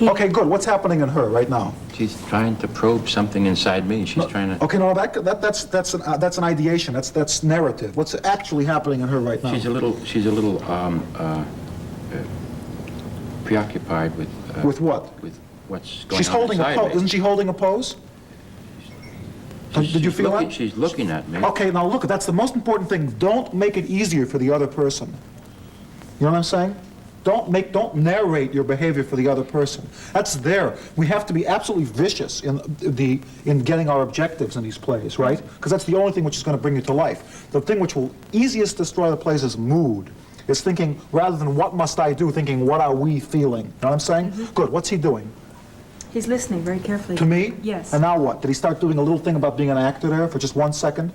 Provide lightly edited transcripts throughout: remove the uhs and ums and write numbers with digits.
Okay, good. What's happening in her right now? She's trying to probe something inside me. She's trying to... Okay, no, that's an ideation. That's narrative. What's actually happening in her right now? She's a little preoccupied with... with what? With what's going She's on holding a inside pose. me. Isn't she holding a pose? Did you feel that? She's looking at me. Okay, now look, that's the most important thing. Don't make it easier for the other person. You know what I'm saying? Don't narrate your behavior for the other person. That's there. We have to be absolutely vicious in getting our objectives in these plays, right? Because that's the only thing which is going to bring you to life. The thing which will easiest destroy the plays is mood. Is thinking, rather than what must I do, thinking what are we feeling. You know what I'm saying? Mm-hmm. Good. What's he doing? He's listening very carefully. To me? Yes. And now what? Did he start doing a little thing about being an actor there for just 1 second?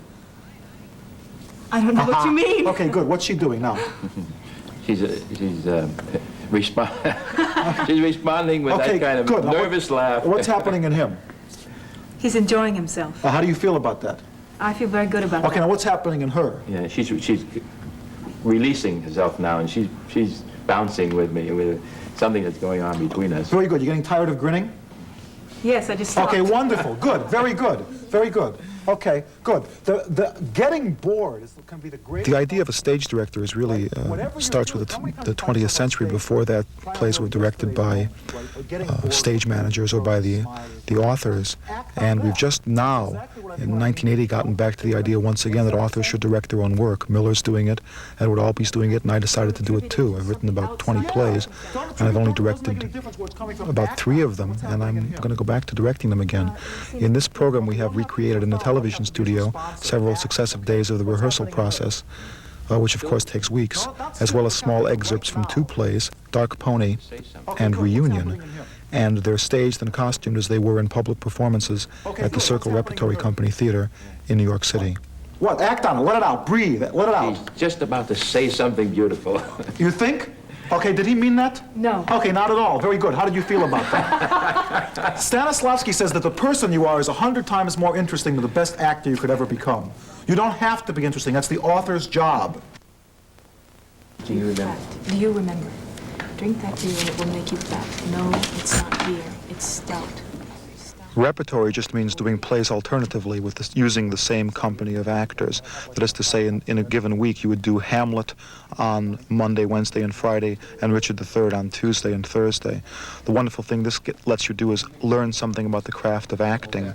I don't know what you mean. Okay, good. What's she doing now? She's responding with Okay, that kind of good. Now, nervous laugh. What's happening in him? He's enjoying himself. How do you feel about that? I feel very good about it. Okay, now what's happening in her? Yeah, she's releasing herself now, and she's bouncing with me with something that's going on between us. Very good. You're getting tired of grinning? Yes, I just stopped. Okay, wonderful. Good. Very good. Very good. Okay, good. The getting bored can be the great. The idea of a stage director is really starts with the 20th century. Before that, plays were directed by stage managers or by the authors, and we've just now, in 1980, gotten back to the idea once again that authors should direct their own work. Miller's doing it, Edward Albee's doing it, and I decided to do it too. I've written about 20 plays, and I've only directed about 3 of them, and I'm going to go back to directing them again. In this program, we have recreated in the television studio several successive days of the rehearsal process, which of course takes weeks, as well as small excerpts from 2 plays, Dark Pony and Reunion, and they're staged and costumed as they were in public performances at the Circle Repertory Company Theater in New York City. What? Act on it. Let it out. Breathe. Let it out. He's just about to say something beautiful. You think? Okay, did he mean that? No. Okay, not at all. Very good. How did you feel about that? Stanislavski says that the person you are is 100 times more interesting than the best actor you could ever become. You don't have to be interesting. That's the author's job. Do you remember? Do you remember? Drink that beer and it will make you fat. No, it's not beer. It's stout. Repertory just means doing plays alternatively with using the same company of actors. That is to say, in a given week, you would do Hamlet on Monday, Wednesday, and Friday, and Richard III on Tuesday and Thursday. The wonderful thing this lets you do is learn something about the craft of acting.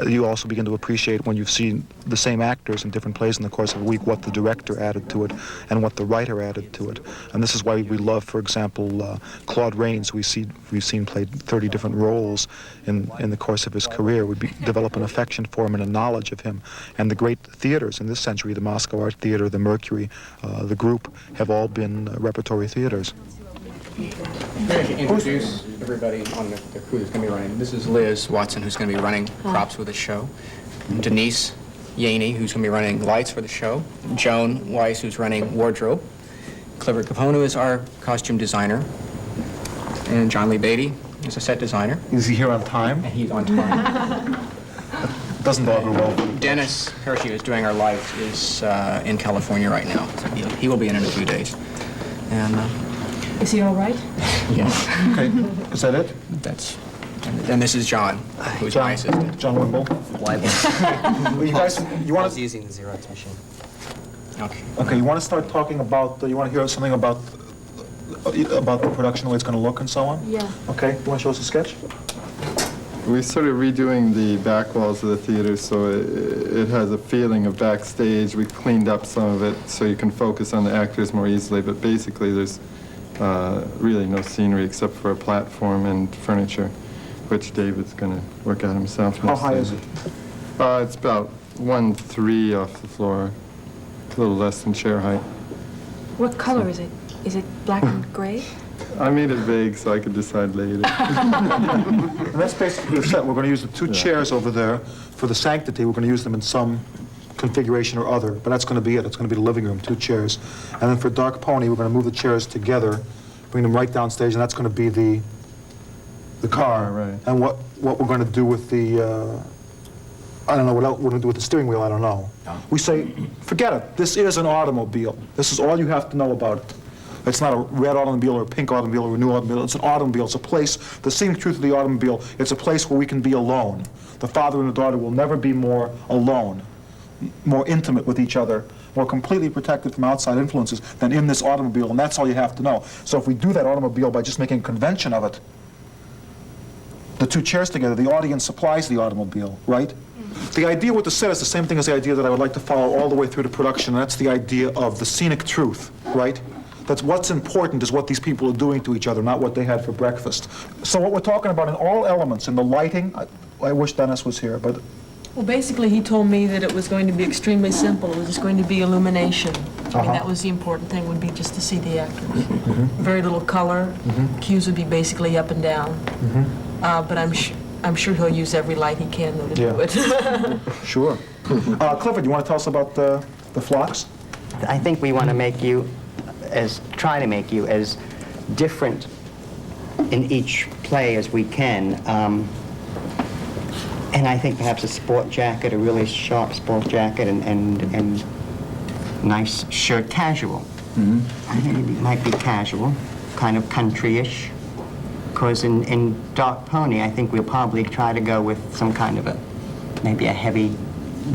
You also begin to appreciate when you've seen the same actors in different plays in the course of a week, what the director added to it and what the writer added to it. And this is why we love, for example, Claude Rains. We've seen played 30 different roles in the course of his career. We develop an affection for him and a knowledge of him. And the great theaters in this century, the Moscow Art Theater, the Mercury, the Group, have all been repertory theaters. Maybe I should introduce everybody on the crew that's going to be running. This is Liz Watson, who's going to be running props for the show. Denise Yaney, who's going to be running lights for the show. Joan Weiss, who's running wardrobe. Clifford Capone is our costume designer. And John Lee Beatty is a set designer. Is he here on time? And he's on time. Doesn't bother well. Dennis Hershey, who's doing our lights, is in California right now. So he will be in a few days. And Is he all right? yes, Okay, is that it? that's. And this is John, who's my assistant. John Wimble. You guys, you want to... using the Xerox machine. Okay. Okay, you want to start talking about, you want to hear something about the production, the way it's going to look and so on? Yeah. Okay, you want to show us a sketch? We started redoing the back walls of the theater so it has a feeling of backstage. We cleaned up some of it so you can focus on the actors more easily, but basically there's really no scenery except for a platform and furniture, which David's going to work out himself. How high is it? It's about 1.3 off the floor, a little less than chair height. What color is it? Is it black and gray? I made it vague so I could decide later. And that's basically the set. We're going to use the 2 chairs over there for the sanctity. We're going to use them in some configuration or other, but that's going to be it. It's going to be the living room, 2 chairs. And then for Dark Pony, we're going to move the chairs together, bring them right downstage, and that's going to be the car. Right. And what we're going to do with the, I don't know what else we're going to do with the steering wheel, I don't know. We say, forget it, this is an automobile. This is all you have to know about it. It's not a red automobile or a pink automobile or a new automobile. It's an automobile. It's a place, the scenic truth of the automobile, it's a place where we can be alone. The father and the daughter will never be more alone, more intimate with each other, more completely protected from outside influences than in this automobile, and that's all you have to know. So if we do that automobile by just making a convention of it, the two chairs together, the audience supplies the automobile, right? The idea with the set is the same thing as the idea that I would like to follow all the way through to production, and that's the idea of the scenic truth, right? That's what's important is what these people are doing to each other, not what they had for breakfast. So what we're talking about in all elements, in the lighting, I wish Dennis was here, but Well, basically, he told me that it was going to be extremely simple. It was just going to be illumination. I mean, that was the important thing, would be just to see the actors. Very little color. Cues would be basically up and down. But I'm sure he'll use every light he can, though, to do it. sure. Clifford, you want to tell us about the flocks? I think we want to make you, try to make you as different in each play as we can. And I think perhaps a sport jacket, a really sharp sport jacket, and nice shirt, casual. I think it might be casual, kind of country-ish. Because in Dark Pony, I think we'll probably try to go with some kind of maybe a heavy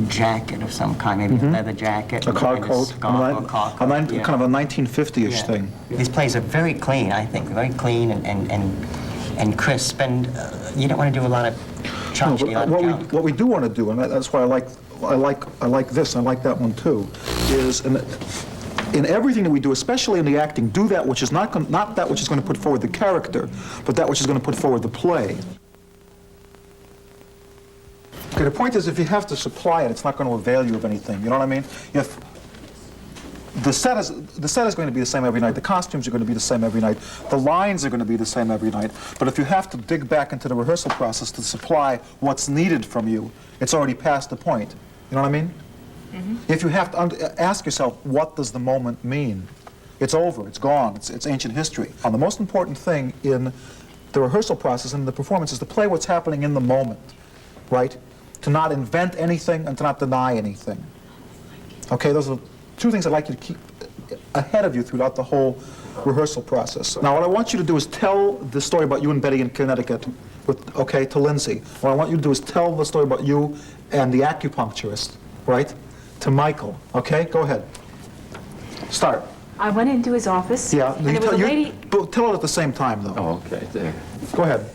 jacket of some kind, maybe a leather jacket. A car coat? Kind of a 1950-ish thing. These plays are very clean, I think, very clean and crisp, and you don't want to do a lot of tchotchke, what we do want to do, and that's why I like this, and I like that one too, is in everything that we do, especially in the acting, do that which is not that which is going to put forward the character, but that which is going to put forward the play. Okay, the point is, if you have to supply it, it's not going to avail you of anything. You know what I mean? If the set is going to be the same every night, the costumes are going to be the same every night, the lines are going to be the same every night, but if you have to dig back into the rehearsal process to supply what's needed from you, it's already past the point. You know what I mean? If you have to ask yourself, what does the moment mean? It's over, it's gone, it's ancient history. And the most important thing in the rehearsal process and the performance is to play what's happening in the moment, right? To not invent anything and to not deny anything. Okay, those are two things I'd like you to keep ahead of you throughout the whole rehearsal process. Now, what I want you to do is tell the story about you and Betty in Connecticut, to Lindsay. What I want you to do is tell the story about you and the acupuncturist, right, to Michael. Okay, go ahead. Start. I went into his office. Yeah, and there was a lady. But tell it at the same time, though. Oh, okay. There. Go ahead.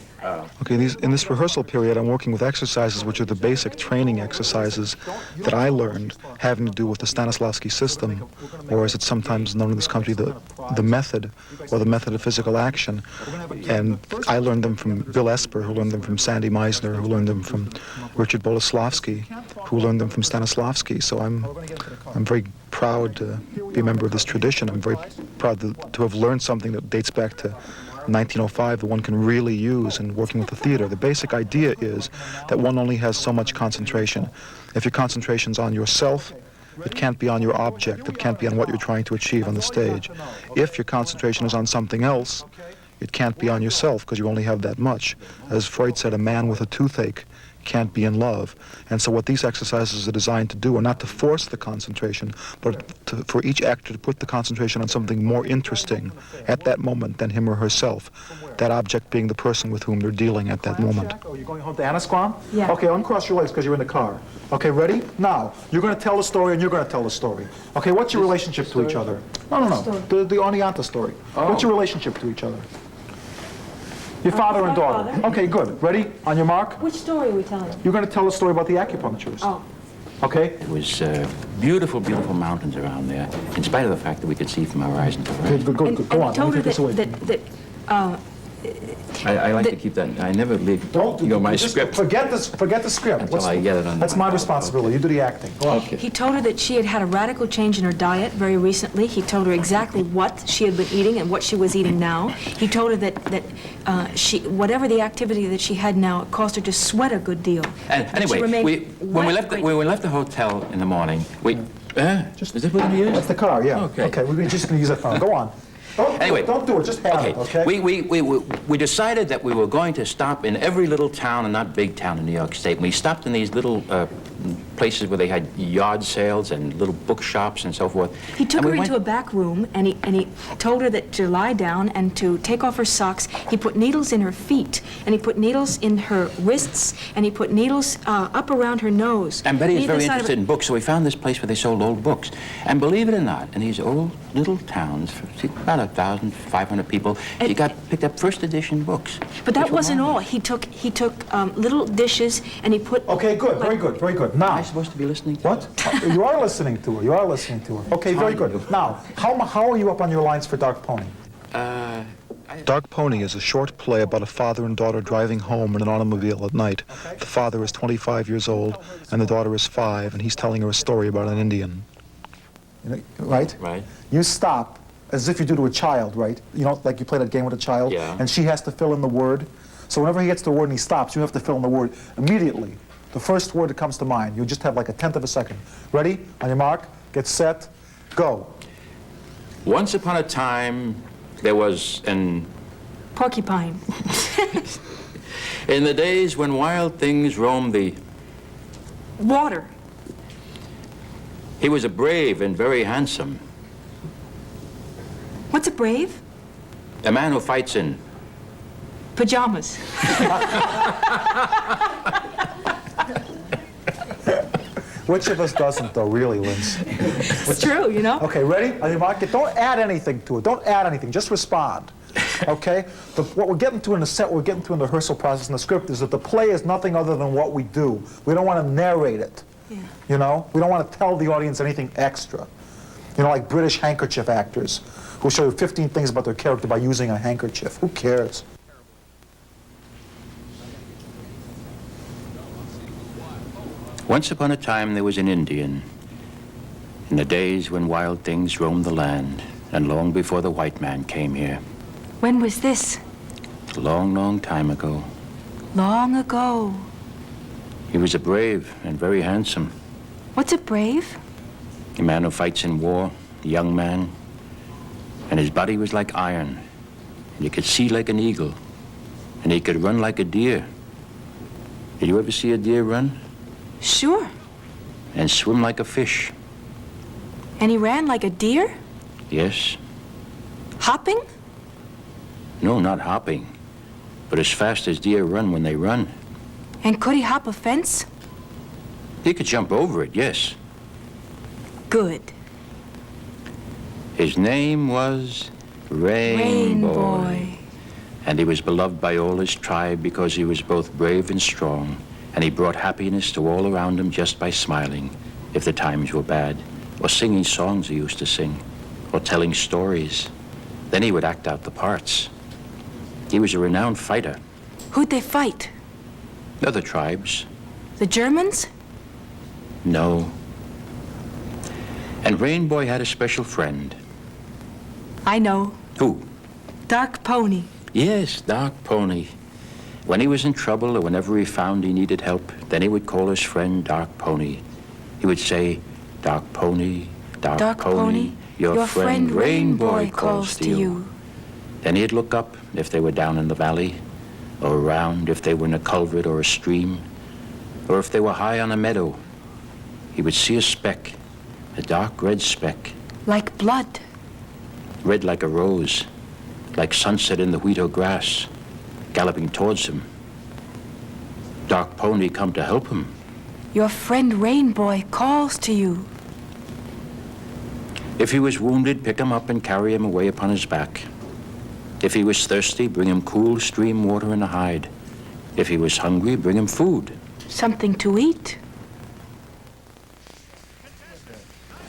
Okay, in this rehearsal period, I'm working with exercises which are the basic training exercises that I learned having to do with the Stanislavski system, or as it's sometimes known in this country, the method, or the method of physical action. And I learned them from Bill Esper, who learned them from Sandy Meisner, who learned them from Richard Boleslavsky, who learned them from Stanislavski. So I'm very proud to be a member of this tradition. I'm very proud to have learned something that dates back to 1905 that one can really use in working with the theater. The basic idea is that one only has so much concentration. If your concentration's on yourself, it can't be on your object. It can't be on what you're trying to achieve on the stage. If your concentration is on something else, it can't be on yourself because you only have that much. As Freud said, a man with a toothache can't be in love. And so what these exercises are designed to do are not to force the concentration, but for each actor to put the concentration on something more interesting at that moment than him or herself, that object being the person with whom they're dealing at that moment. Oh, you're going home to Anasquam? Yeah. Okay, uncross your legs because you're in the car. Okay, ready? Now, you're going to tell the story and you're going to tell the story. Okay, what's your relationship to each other? No. The Oneonta story. Oh. What's your relationship to each other? Your father and daughter. Father. Okay, good. Ready? On your mark? Which story are we telling? You're going to tell a story about the acupuncturist. Oh. Okay? It was beautiful, beautiful mountains around there, in spite of the fact that we could see from horizon to Okay, horizon. good. Go on. And he told Let me her take this away. that I like to keep that. I never leave my just script Forget the script. until I get it on. That's my responsibility. You do the acting. Go on. Okay. he told her that she had had a radical change in her diet very recently. He told her exactly what she had been eating and what she was eating now. He told her that whatever the activity that she had now, it caused her to sweat a good deal. And But she anyway, remained when we wet left the hotel in the morning, is this what we're going to use? That's the car, yeah. Okay. We're just going to use that phone. Go on. Don't do it. Just have it, okay? We decided that we were going to stop in every little town and not big town in New York State. We stopped in these little places where they had yard sales and little bookshops and so forth. He took And we her went- into a back room, and he told her that to lie down and to take off her socks. He put needles in her feet, and he put needles in her wrists, and he put needles up around her nose. And Betty was Either very side of her- interested in books, so we found this place where they sold old books. And believe it or not, in these old little towns, about 1,500 people, you And- got picked up first edition books. But that which were wasn't all. marvelous. He took little dishes, and he put... Okay, good, very good, very good. Am I Now, supposed to be listening to what? You are listening to her, you are listening to her. Okay, very good. Now, how are you up on your lines for Dark Pony? Dark Pony is a short play about a father and daughter driving home in an automobile at night. The father is 25 years old, and the daughter is 5, and he's telling her a story about an Indian. Right? Right. You stop, as if you do to a child, right? You know, like you play that game with a child, Yeah. and she has to fill in the word. So whenever he gets to the word and he stops, you have to fill in the word immediately. The first word that comes to mind. You just have like a tenth of a second. Ready? On your mark, get set, go. Once upon a time, there was an... Porcupine. In the days when wild things roamed the... Water. He was a brave and very handsome. What's a brave? A man who fights in... Pajamas. Which of us doesn't, though, really, Linz? It's true, you know? Okay, ready? On your mark, don't add anything to it. Don't add anything. Just respond. Okay? What we're getting to in the set, what we're getting to in the rehearsal process in the script is that the play is nothing other than what we do. We don't want to narrate it. Yeah. You know? We don't want to tell the audience anything extra. You know, like British handkerchief actors who show you 15 things about their character by using a handkerchief. Who cares? Once upon a time, there was an Indian. In the days when wild things roamed the land, and long before the white man came here. When was this? A long, long time ago. Long ago. He was a brave and very handsome. What's a brave? A man who fights in war, a young man. And his body was like iron. And he could see like an eagle. And he could run like a deer. Did you ever see a deer run? Sure. And swim like a fish. And he ran like a deer? Yes. Hopping? No, not hopping. But as fast as deer run when they run. And could he hop a fence? He could jump over it, yes. Good. His name was Rainboy. And he was beloved by all his tribe because he was both brave and strong. And he brought happiness to all around him just by smiling, if the times were bad, or singing songs he used to sing, or telling stories. Then he would act out the parts. He was a renowned fighter. Who'd they fight? Other tribes? The Germans? No. And Rainboy had a special friend. I know. Who? Dark Pony. Yes, Dark Pony. When he was in trouble or whenever he found he needed help, then he would call his friend Dark Pony. He would say, Dark Pony, Dark Pony, your friend Rainboy calls to you. Then he'd look up if they were down in the valley, or around if they were in a culvert or a stream, or if they were high on a meadow. He would see a speck, a dark red speck, Like blood. red like a rose, like sunset in the wheat or grass, galloping towards him. Dark Pony come to help him. Your friend Rainboy calls to you. If he was wounded, pick him up and carry him away upon his back. If he was thirsty, bring him cool stream water in a hide. If he was hungry, bring him food. Something to eat.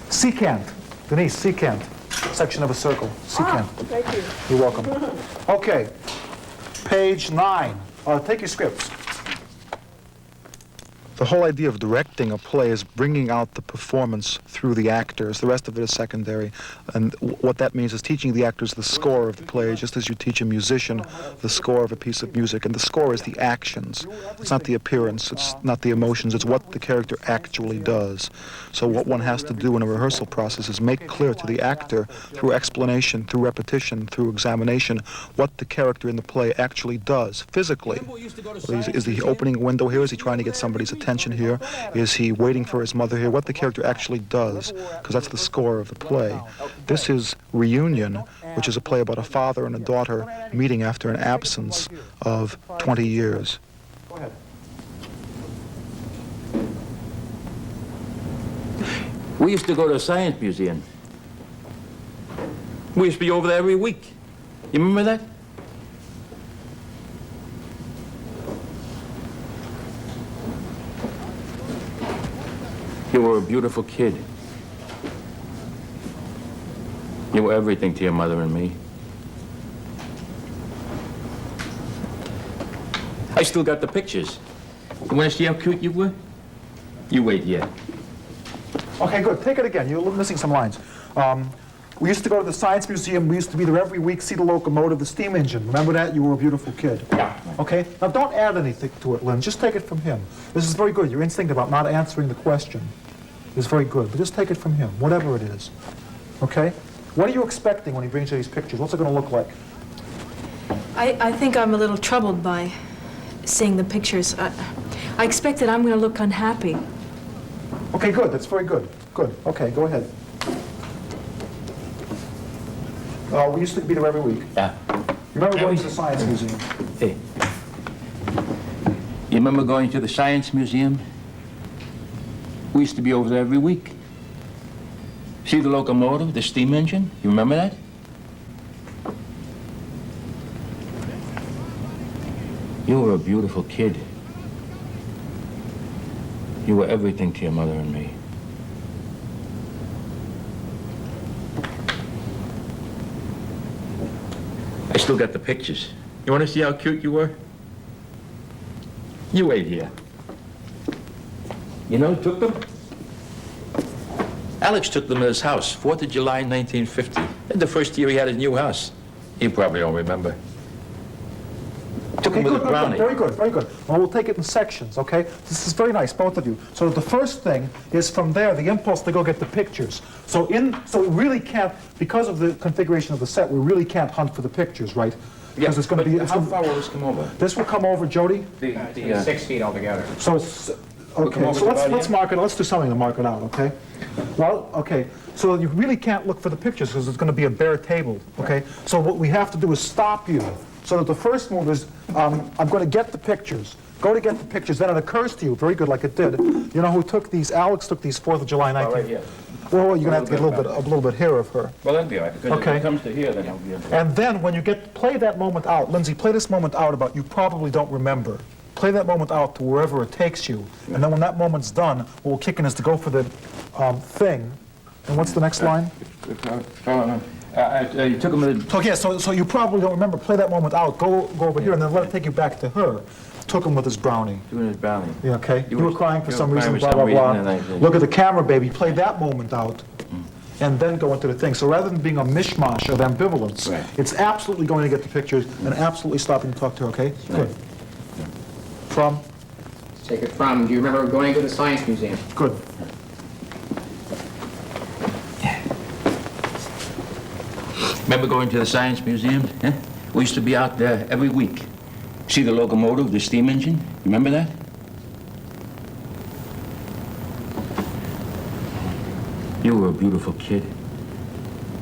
Secant. Denise, secant. Section of a circle. Secant. Thank you. You're welcome. Okay. Page 9. Take your scripts. The whole idea of directing a play is bringing out the performance through the actors. The rest of it is secondary. And what that means is teaching the actors the score of the play, just as you teach a musician the score of a piece of music. And the score is the actions. It's not the appearance. It's not the emotions. It's what the character actually does. So what one has to do in a rehearsal process is make clear to the actor through explanation, through repetition, through examination, what the character in the play actually does physically. Is he opening a window here? Is he trying to get somebody's attention? attention here? Is he waiting for his mother here? What the character actually does, because that's the score of the play. This is Reunion, which is a play about a father and a daughter meeting after an absence of 20 years. Go ahead. We used to go to the Science Museum. We used to be over there every week. You remember that? You were a beautiful kid. You were everything to your mother and me. I still got the pictures. You want to see how cute you were? You wait here. Okay, good. Take it again. You're missing some lines. We used to go to the Science Museum. We used to be there every week, see the locomotive, the steam engine. Remember that? You were a beautiful kid. Yeah. Okay? Now, don't add anything to it, Lynn. Just take it from him. This is very good. Your instinct about not answering the question is very good. But just take it from him, whatever it is. Okay? What are you expecting when he brings you these pictures? What's it going to look like? I think I'm a little troubled by seeing the pictures. I expect that I'm going to look unhappy. Okay, good. That's very good. Good. Okay, go ahead. We used to be there every week. Yeah. Remember going to the Science Museum? Hey. You remember going to the Science Museum? We used to be over there every week. See the locomotive, the steam engine? You remember that? You were a beautiful kid. You were everything to your mother and me. I still got the pictures. You want to see how cute you were? You wait here. You know who took them? Alex took them to his house, 4th of July, 1950. And the first year he had his new house. You probably don't remember. Took Okay, him with good, a good, brownie. very good, very good. Well, we'll take it in sections, okay? This is very nice, both of you. So the first thing is from there, the impulse to go get the pictures. So we really can't, because of the configuration of the set, we really can't hunt for the pictures, right? Because it's going to be... How far will this come over? This will come over, Jody? It's 6 feet altogether. So it's... come Okay, over so to let's about mark it, let's do something to mark it out, okay? Well, okay, so you really can't look for the pictures because it's going to be a bare table, okay? So what we have to do is stop you. So that the first move is, I'm going to get the pictures. Go to get the pictures, then it occurs to you, very good, like it did. You know who took these? Alex took these 4th of July 19... right here. Well, you're going to have to get a little bit here of her. Well, that'd be all right, because Okay. if it comes to here, then it'll be... And then when you play that moment out, Lindsay, play this moment out about you probably don't remember. Play that moment out to wherever it takes you. And then when that moment's done, what we'll kick in is to go for the thing. And what's the next line? You took him to... So yeah, so you probably don't remember. Play that moment out. Go over here, and then let it take you back to her. Took him with his brownie. Doing his brownie. Yeah, okay. You were crying for you some were reason, crying blah, for blah, some blah. reason, and Look at the camera, baby. Play that moment out. And then go into the thing. So rather than being a mishmash of ambivalence, Right. it's absolutely going to get the pictures and absolutely stopping to talk to her, okay? Good. From? Take it from, do you remember going to the Science Museum? Good. Remember going to the Science Museum? Huh? We used to be out there every week. See the locomotive, the steam engine? You remember that? You were a beautiful kid.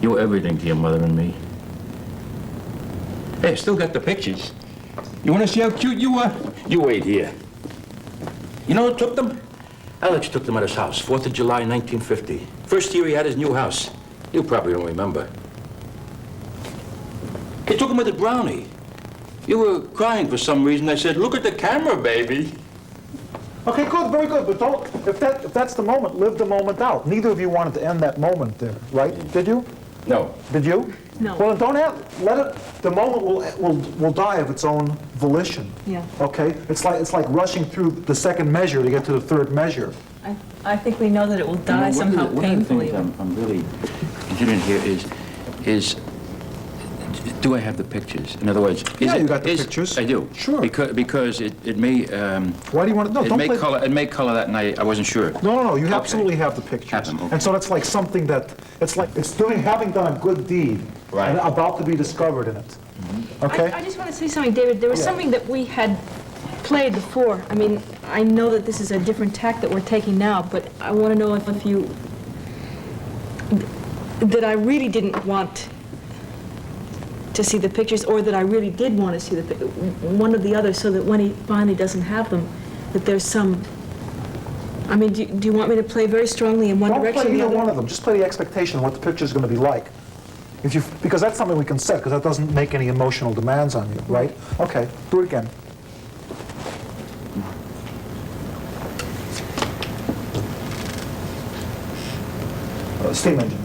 You were everything to your mother and me. Hey, I still got the pictures. You want to see how cute you were? You wait here. You know who took them? Alex took them at his house, 4th of July, 1950. First year he had his new house. You probably don't remember. He took him with a brownie. You were crying for some reason. I said, look at the camera, baby. Okay, good, very good. But don't, if that's the moment, live the moment out. Neither of you wanted to end that moment there, right? Did you? No. Did you? No. Well, then don't let it. The moment will die of its own volition. Yeah. Okay. It's like rushing through the second measure to get to the third measure. I think we know that it will die somehow painfully. One of the things I'm really considering here is do I have the pictures? In other words, Yeah, you got the pictures. I do. Sure. Because it may Why do you want to? No, don't play. it may color that night. I wasn't sure. No, you Okay. absolutely have the pictures. Have them, okay. And so that's like something that having done a good deed Right. and about to be discovered in it. Okay. I just want to say something, David. There was Yeah. something that we had played before. I mean, I know that this is a different tack that we're taking now, but I want to know if you... that I really didn't want to see the pictures, or that I really did want to see the one or the other, so that when he finally doesn't have them, that there's some... I mean, do you want me to play very strongly in one direction or Don't play the either other? one of them. Just play the expectation of what the picture's going to be like. Because that's something we can set, because that doesn't make any emotional demands on you, right? Okay, do it again. Steam engine.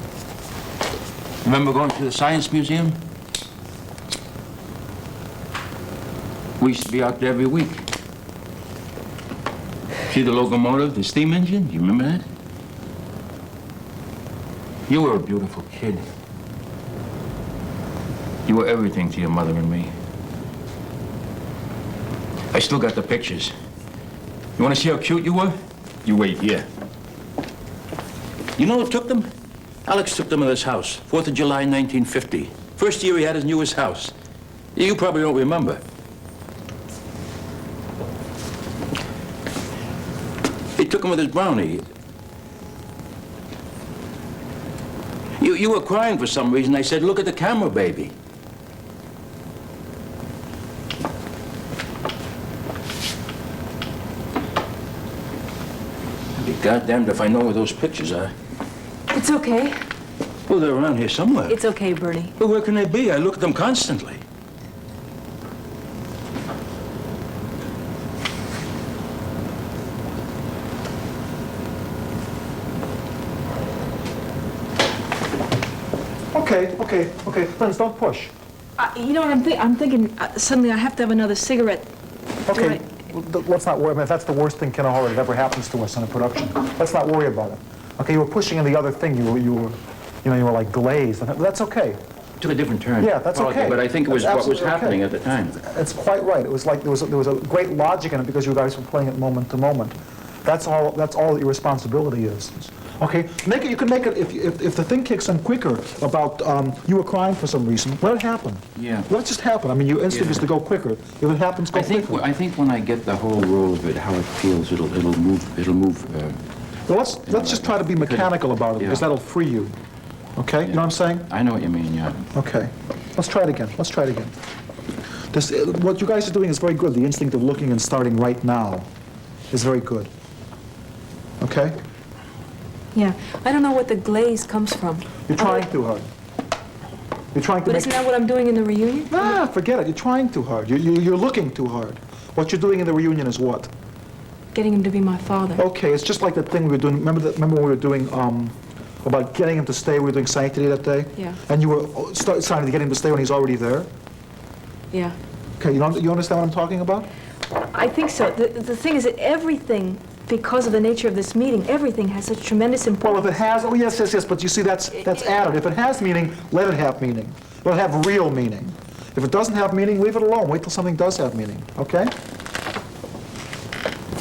Remember going to the Science Museum? We used to be out there every week. See the locomotive, the steam engine? You remember that? You were a beautiful kid. You were everything to your mother and me. I still got the pictures. You want to see how cute you were? You wait here. You know who took them? Alex took them to his house, 4th of July, 1950. First year he had his newest house. You probably don't remember. He took him with his brownie. You were crying for some reason. I said, look at the camera, baby. I'd be goddamned if I know where those pictures are. It's okay. Well, they're around here somewhere. It's okay, Bernie. Well, where can they be? I look at them constantly. Okay. Friends, don't push. You know what I'm thinking? Suddenly I have to have another cigarette. Okay, let's not worry. I mean, if that's the worst thing, Ken Horror, that ever happens to us in a production, let's not worry about it. Okay, you were pushing in the other thing. You were like glazed. That's okay. It took a different turn. Yeah, that's okay. But I think it was That's what was absolutely happening okay. at the time. It's quite right. It was like there was a great logic in it because you guys were playing it moment to moment. That's all that your responsibility is. Okay, make it. You can make it if the thing kicks in quicker about you were crying for some reason. Let it happen. Yeah. Let it just happen. I mean, your instinct is to go quicker. If it happens, go quicker. I think when I get the whole roll of it, how it feels, it'll move. Well, let's just try to be mechanical about it because that'll free you. Okay, you know what I'm saying? I know what you mean. Yeah. Okay, let's try it again. This, what you guys are doing is very good. The instinct of looking and starting right now is very good. Okay? Yeah. I don't know what the glaze comes from. You're trying too hard. You're trying to But make... isn't that what I'm doing in the reunion? Ah, forget it. You're trying too hard. You're looking too hard. What you're doing in the reunion is what? Getting him to be my father. Okay, it's just like that thing we were doing. Remember when we were doing about getting him to stay? We were doing Sanctity that day? Yeah. And you were trying to get him to stay when he's already there? Yeah. Okay, you understand what I'm talking about? I think so. The thing is that everything, because of the nature of this meeting, everything has such tremendous Well, importance. if it has, oh yes, but you see, that's added. If it has meaning, let it have meaning. Let it have real meaning. If it doesn't have meaning, leave it alone. Wait till something does have meaning, okay?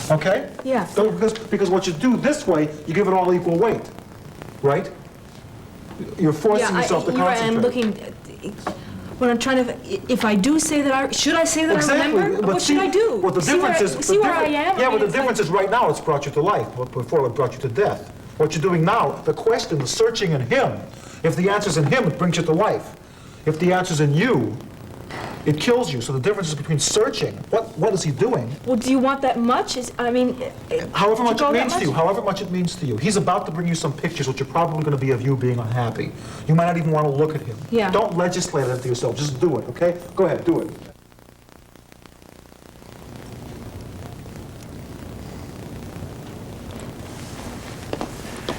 Okay? Yeah. Because what you do this way, you give it all equal weight, right? You're forcing yourself to you're right, concentrate. I'm looking, when I'm trying to, if I do say that should I say that I remember? but What should I do? What the difference is... See where I am? Yeah, I mean, but the it's difference is right now it's brought you to life. Before it brought you to death. What you're doing now, the question, the searching in him, if the answer's in him, it brings you to life. If the answer's in you, it kills you. So the difference is between searching. What is he doing? Well, do you want that much? However much go it that means to you, however much it means to you. He's about to bring you some pictures which are probably going to be of you being unhappy. You might not even want to look at him. Yeah. Don't legislate it to yourself. Just do it, okay? Go ahead, do it.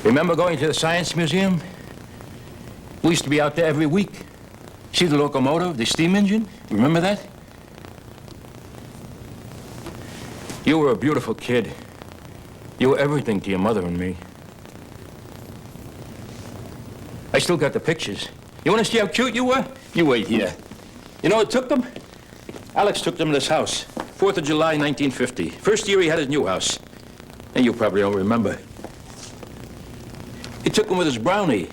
Remember going to the Science Museum? We used to be out there every week. See the locomotive, the steam engine? Remember that? You were a beautiful kid. You were everything to your mother and me. I still got the pictures. You want to see how cute you were? You wait here. You know who took them? Alex took them to his house. 4th of July, 1950. First year he had his new house. And you probably don't remember. He took them with his brownie.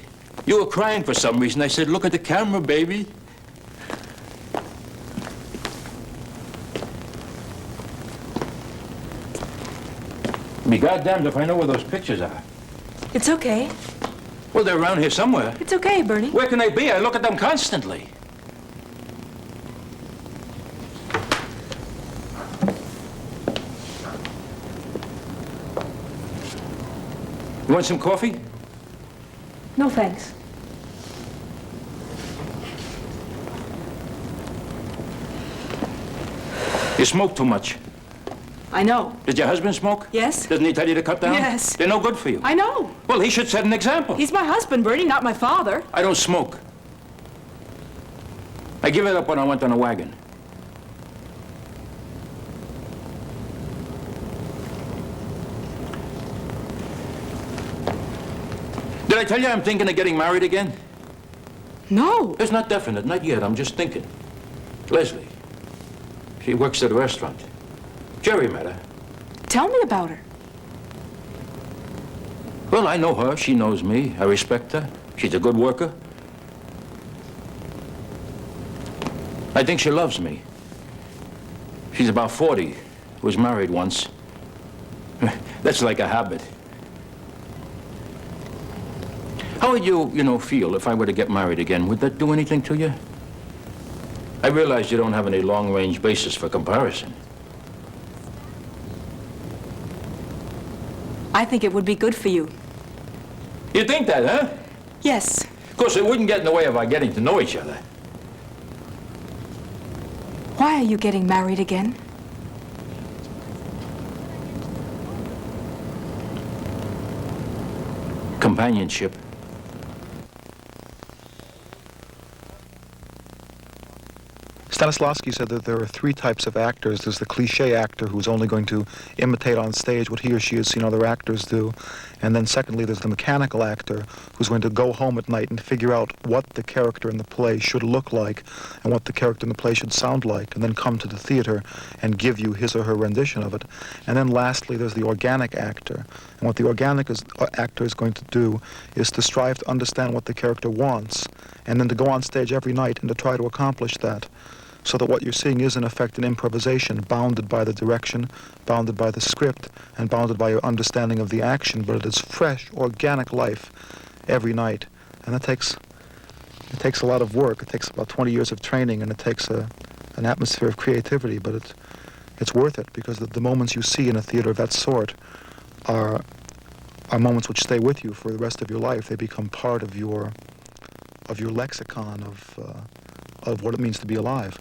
You were crying for some reason. I said, look at the camera, baby. Be goddamned if I know where those pictures are. It's okay. Well, they're around here somewhere. It's okay, Bernie. Where can they be? I look at them constantly. You want some coffee? No, thanks. You smoke too much. I know. Did your husband smoke? Yes. Doesn't he tell you to cut down? Yes. They're no good for you. I know. Well, he should set an example. He's my husband, Bernie, not my father. I don't smoke. I give it up when I went on a wagon. Did I tell you I'm thinking of getting married again? No. It's not definite, not yet. I'm just thinking. Leslie. She works at a restaurant. Jerry met her. Tell me about her. Well, I know her. She knows me. I respect her. She's a good worker. I think she loves me. She's about 40. Was married once. That's like a habit. How would you, feel if I were to get married again? Would that do anything to you? I realize you don't have any long-range basis for comparison. I think it would be good for you. You think that, huh? Yes. Of course, it wouldn't get in the way of our getting to know each other. Why are you getting married again? Companionship. Stanislavski said that there are three types of actors. There's the cliche actor who's only going to imitate on stage what he or she has seen other actors do. And then secondly, there's the mechanical actor who's going to go home at night and figure out what the character in the play should look like and what the character in the play should sound like, and then come to the theater and give you his or her rendition of it. And then lastly, there's the organic actor. And what the organic actor is going to do is to strive to understand what the character wants, and then to go on stage every night and to try to accomplish that. So that what you're seeing is, in effect, an improvisation, bounded by the direction, bounded by the script, and bounded by your understanding of the action, but it is fresh, organic life every night. And it takes a lot of work. It takes about 20 years of training, and it takes an atmosphere of creativity, but it's worth it, because the moments you see in a theater of that sort are moments which stay with you for the rest of your life. They become part of your lexicon of what it means to be alive.